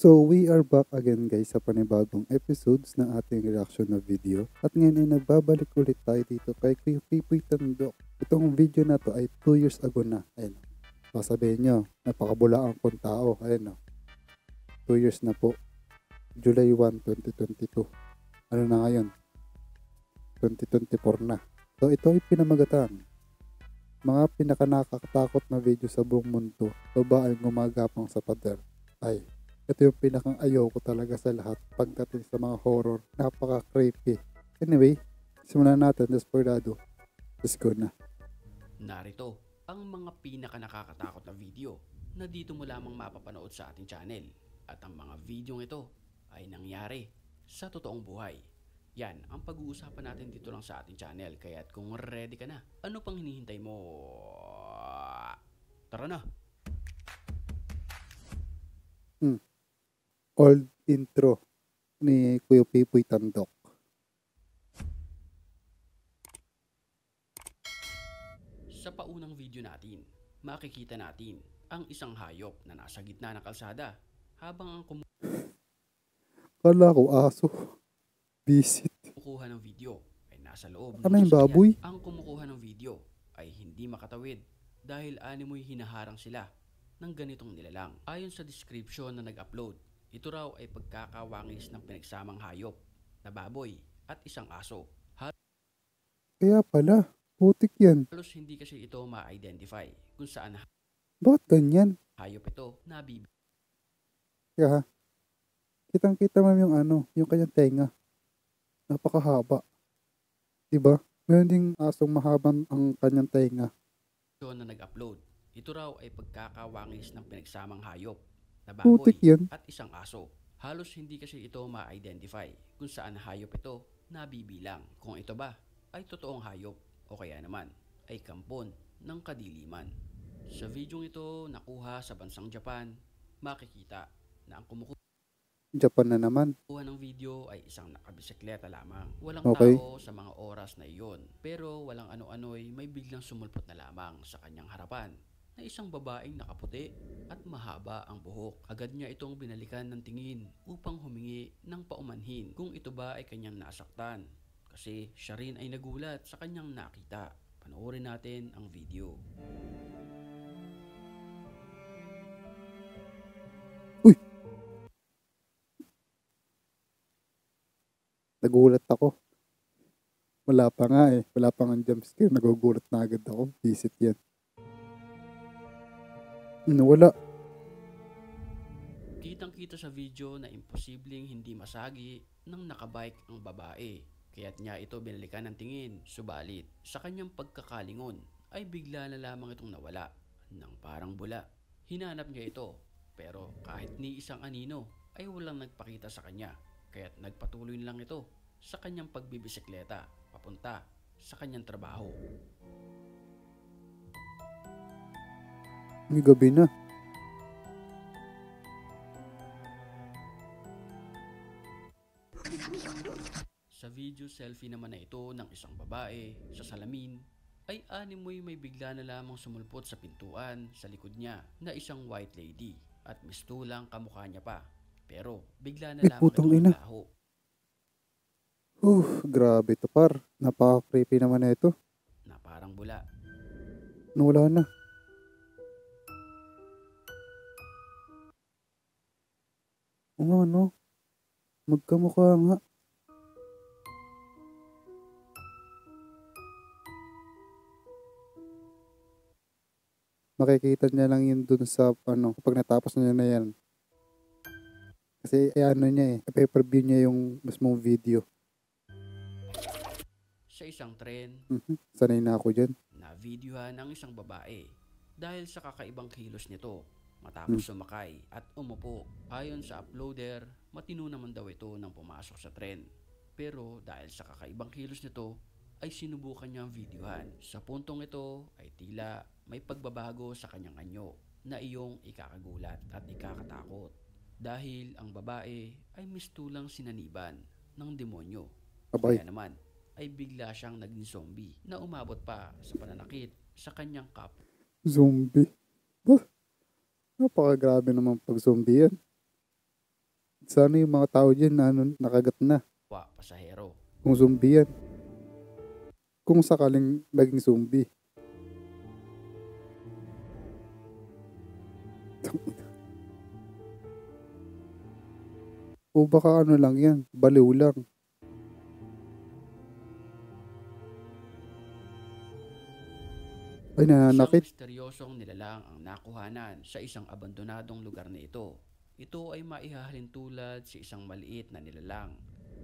So we are back again guys sa panibagong episodes ng ating reaction na video. At ngayon ay nagbabalik ulit tayo dito kay Kuya Pipoy Tandok. Itong video na to ay 2 years ago na. Ayun. Sasabihin nyo, napakabulaang kong tao. Ayun o. 2 years na po. July 1, 2022. Ano na ngayon? 2024 na. So ito ay pinamagatang mga pinakanakakatakot na video sa buong mundo. Babaeng gumagapang sa pader. Ay, ito yung pinakang ayaw ko talaga sa lahat pagdating sa mga horror. Napaka-creepy. Anyway, simulan natin. Desperado. Let's go na. Narito ang mga pinaka nakakatakot na video na dito mo lamang mapapanood sa ating channel. At ang mga videong ito ay nangyari sa totoong buhay. Yan ang pag-uusapan natin dito lang sa ating channel. Kaya't kung ready ka na, ano pang hinihintay mo? Tara na! Old intro ni Kuya Pipoy Tandok. Sa paunang video natin, makikita natin ang isang hayop na nasa gitna ng kalsada habang ang Kala ko aso. Visit. kumukuha ng video ay nasa loob Ano ng yung sasakyan. baboy? Ang kumukuha ng video ay hindi makatawid dahil animoy hinaharang sila ng ganitong nilalang. Ayon sa description na nag-upload, ito raw ay pagkakawangis ng pinagsamang hayop na baboy at isang aso. Kaya pala, putik yan. Halos hindi kasi ito ma-identify kung saan Bakit ganyan? hayop ito nabibigay. Kaya, kitang-kita mo yung yung kanyang tenga. Napakahaba. Diba? Meron ding asong mahabang ang kanyang tenga. Na nag-upload, ito raw ay pagkakawangis ng pinagsamang hayop na Putik baboy yan. at isang aso. Halos hindi kasi ito ma-identify kung saan hayop ito nabibilang. Kung ito ba ay totoong hayop o kaya naman ay kampon ng kadiliman. Sa videong ito nakuha sa bansang Japan, makikita na ang kumukuha Japan na naman. ng video ay isang nakabisikleta lamang. Walang Okay. tao sa mga oras na iyon. Pero walang ano-ano'y may biglang sumulpot na lamang sa kanyang harapan na isang babaeng nakaputi at mahaba ang buhok. Agad niya itong binalikan ng tingin upang humingi ng paumanhin kung ito ba ay kanyang nasaktan. Kasi siya rin ay nagulat sa kanyang nakita. Panoorin natin ang video. Nagulat ako. Wala pa nga eh. Wala pa nga jumpscare. Nagugulat na agad ako. Visit yan. Wala. Kitang-kita sa video na imposibleng hindi masagi nang nakabike ang babae. Kaya't niya ito binalikan ng tingin. Subalit, sa kanyang pagkakalingon ay bigla na lamang itong nawala ng parang bula. Hinanap niya ito, pero kahit ni isang anino ay walang nagpakita sa kanya. Kaya't nagpatuloy lang ito sa kanyang pagbibisikleta papunta sa kanyang trabaho. May gabi na. Sa video selfie naman na ito ng isang babae sa salamin, ay animoy may bigla na lamang sumulpot sa pintuan sa likod niya na isang white lady at mistulang kamukha niya pa. Pero bigla na lamang putang itong ina. laho. Grabe to par. Napaka-creepy naman na ito. Na parang bula. Wala na. Ano? Magkamukha nga. Makikita niya lang yun dun sa kapag natapos niya na yan. Kasi niya eh, pay-per-view niya yung mismong video. Sa isang tren, Sanay na ako dyan. na videohan ng isang babae dahil sa kakaibang kilos nito matapos sumakay at umupo. Ayon sa uploader, matino naman daw ito nang pumasok sa tren. Pero dahil sa kakaibang kilos nito, ay sinubukan niyang videohan. Sa puntong ito ay tila may pagbabago sa kanyang anyo na iyong ikakagulat at ikakatakot. Dahil ang babae ay mistulang sinaniban ng demonyo. Abay. Kaya naman ay bigla siyang naging zombie na umabot pa sa pananakit sa kanyang kapwa. Zombie. Napaka-grabe naman pag zombie yan. Sana yung mga tao dyan na nakagat na. pasahero. Kung zombie yan. Kung sakaling naging zombie. O baka ano lang yan, baliw lang. Ay, Isang nananakit. misteryosong nilalang ang nakuhanan sa isang abandonadong lugar na ito. Ito ay maihahalin tulad sa isang maliit na nilalang.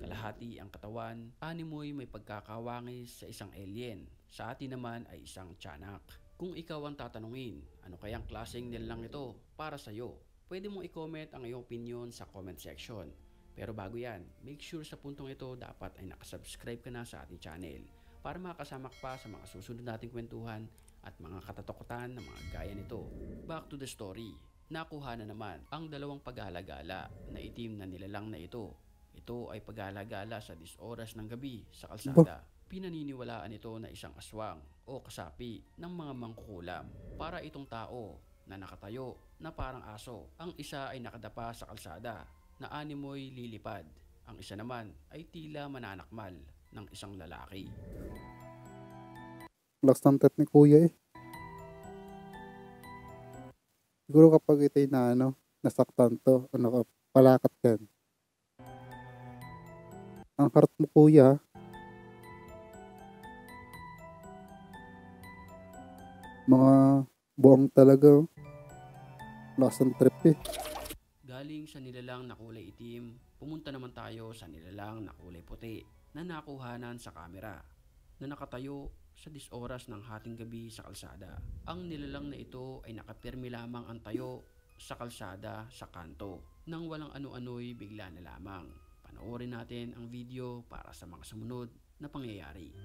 Kalahati ang katawan, animoy may pagkakawangis sa isang alien. Sa atin naman ay isang tiyanak. Kung ikaw ang tatanungin, ano kayang klaseng nilalang ito para sa'yo? Pwede mong i-comment ang iyong opinion sa comment section. Pero bago yan, make sure sa puntong ito dapat ay nakasubscribe ka na sa ating channel para makasama ka pa sa mga susunod nating kwentuhan at mga katatakutan na mga gaya nito. Back to the story. Nakuha na naman ang dalawang paggalagala na itim na nilalang na ito. Ito ay paggalagala sa 10 oras ng gabi sa kalsada. Pinaniniwalaan ito na isang aswang o kasapi ng mga mangkukulam. Para itong tao na nakatayo na parang aso. Ang isa ay nakadapa sa kalsada na animoy lilipad. Ang isa naman ay tila mananakmal ng isang lalaki. Lakas ng tet ni kuya eh. Siguro kapag ito'y na nasaktan to, o nakapalakat yan. Ang heart mo kuya. Mga buong talaga. Lakas ng trip eh. Galing sa nilalang na kulay itim, pumunta naman tayo sa nilalang na kulay puti na nakuhanan sa kamera na nakatayo sa 10 oras ng hating gabi sa kalsada. Ang nilalang na ito ay nakapirmi lamang ang tayo sa kalsada sa kanto nang walang ano-ano'y bigla na lamang. Panoorin natin ang video para sa mga sumunod na pangyayari.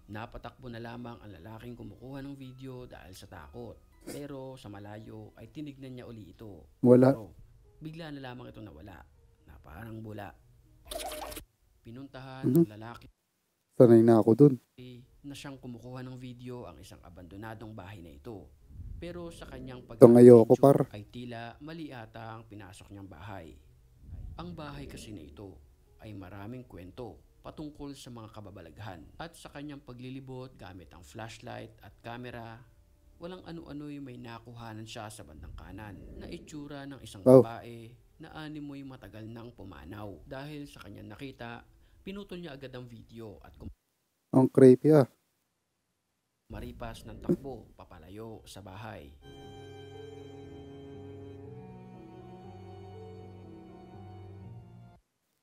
Napatakbo na lamang ang lalaking kumukuha ng video dahil sa takot. Pero sa malayo ay tinignan niya uli ito. Wala. Pero bigla na lamang ito nawala na parang bula. Pinuntahan ng lalaki Sanay na ako dun. na siyang kumukuha ng video ang isang abandonadong bahay na ito. Pero sa kanyang Ayoko, par. ay tila mali ata ang pinasok niyang bahay. Ang bahay kasi na ito ay maraming kwento patungkol sa mga kababalaghan. At sa kanyang paglilibot gamit ang flashlight at camera, walang ano-ano'y may nakuhanan siya sa bandang kanan na itsura ng isang babae na animoy matagal nang pumanaw. Dahil sa kanyang nakita, pinutol niya agad ang video at Ang creepy ah. maripas ng takbo papalayo sa bahay.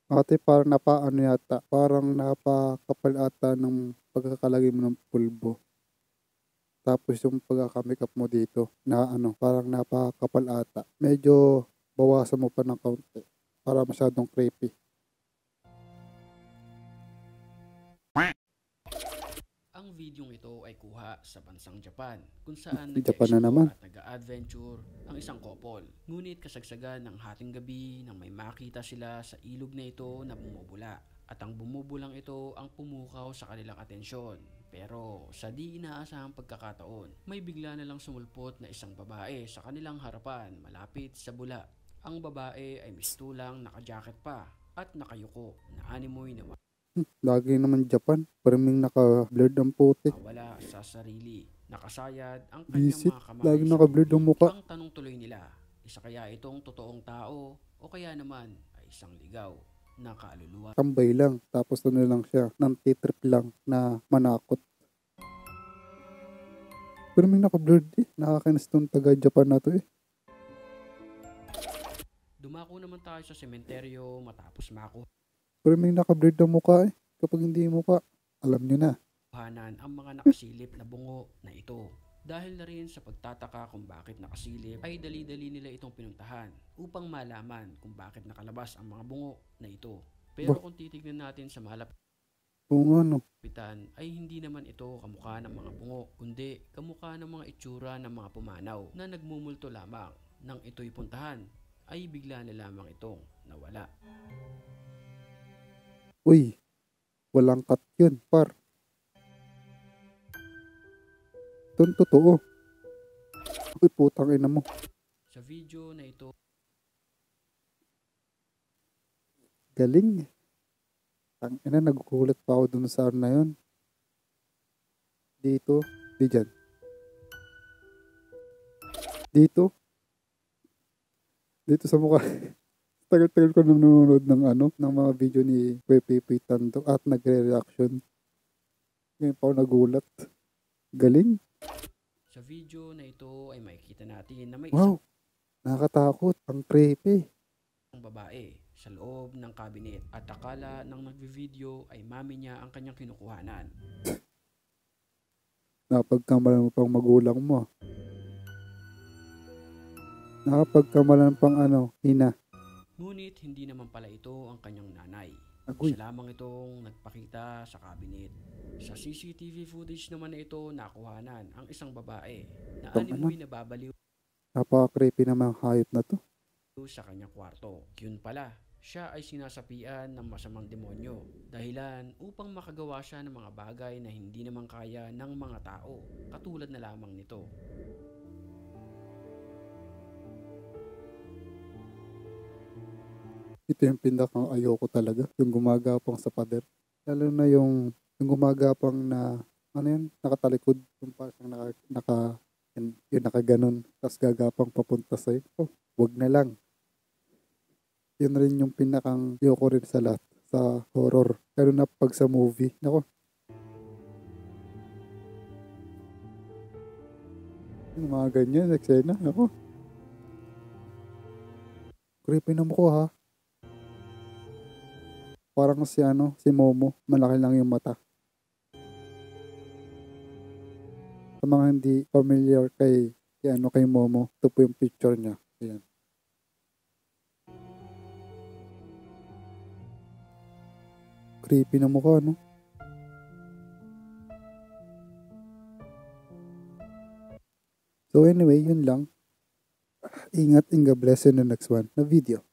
Ate, parang napaano yata. Parang napakapal ata ng pagkakalagay mo ng pulbo. Tapos yung pagkaka-makeup mo dito na parang napakapal ata. Medyo bawasan mo pa ng kaunti para masyadong creepy. Ang videong ito ay kuha sa bansang Japan, kung saan Japan na naman. at nag-a-adventure ang isang couple. Ngunit kasagsagan ng hating gabi nang may makita sila sa ilog na ito na bumubula. At ang bumubulang ito ang pumukaw sa kanilang atensyon. Pero sa di inaasahang pagkakataon, may bigla na lang sumulpot na isang babae sa kanilang harapan malapit sa bula. Ang babae ay mistulang naka-jacket pa at nakayuko na animoy na Lagi naman Japan. Paraming naka-blurred ang putik. wala sa sarili. Nakasayad ang kanyang Visit. mga kamay Lagi sa naka-blurred ang ulo. muka. Ang tanong tuloy nila, isa kaya itong totoong tao o kaya naman ay isang ligaw na kaluluwa. Tambay lang. Tapos lang siya. Nantitrip lang na manakot. Paraming naka-blurred eh. Nakakainis tong taga-Japan na to eh. Dumako naman tayo sa sementeryo matapos makuhanan Paraming naka-blurred ang mukha eh. Kapag hindi mukha, alam nyo na. ang mga nakasilip na bungo na ito. Dahil na rin sa pagtataka kung bakit nakasilip, ay dali-dali nila itong pinuntahan upang malaman kung bakit nakalabas ang mga bungo na ito. Pero kung titignan natin sa Kung ano. malapitan, ay hindi naman ito kamukha ng mga bungo, kundi kamukha ng mga itsura ng mga pumanaw na nagmumulto lamang. Nang ito'y puntahan, ay bigla na lamang itong nawala. Uy, walang cut yun, par. Ito totoo. Uy, putang ina mo. Sa video na ito, Galing. Ang ina, nagugulat pa ako dun sa ano na yun. Dito. Di dyan. Dito. Dito sa mukha. Tagal-tagal ko nang nanonood ng ng mga video ni Pepe Tandok at nagre-reaction. Ngayon pa ako nagulat. Galing. sa video na ito ay makikita natin na may Wow. Nakakatakot. Ang creepy. isang babae sa loob ng cabinet at akala ng nagvi-video ay mami niya ang kanyang kinukuhanan. Napagkamalan mo pang magulang mo. Nakapagkamalan pang ina. Ngunit hindi naman pala ito ang kanyang nanay. Agoy. Siya lamang itong nagpakita sa cabinet. Sa CCTV footage naman na ito nakuhanan ang isang babae na Itong animoy nababaliw Napaka-creepy naman ang hayop na to. sa kanyang kwarto. Yun pala, siya ay sinasapian ng masamang demonyo. Dahilan upang makagawa siya ng mga bagay na hindi naman kaya ng mga tao, katulad na lamang nito. Ito yung pinakang ayoko talaga. Yung gumagapang sa pader. Lalo na yung gumagapang na, nakatalikod. Yung parang yung nakaganon. Tapos gagapang papunta sa'yo. Oh, wag na lang. Yun rin yung pinakang ayoko rin sa lahat. Sa horror. Lalo na pag sa movie. Nako. Yung mga ganyan, eksena. Nako. Creepy na mo ko ha. Parang si Momo, malaki lang yung mata. Sa mga hindi familiar kay Momo, ito po yung picture niya. Ayan. Creepy na mukha, no? So anyway, yun lang. Ingat and God bless you in the next one na video.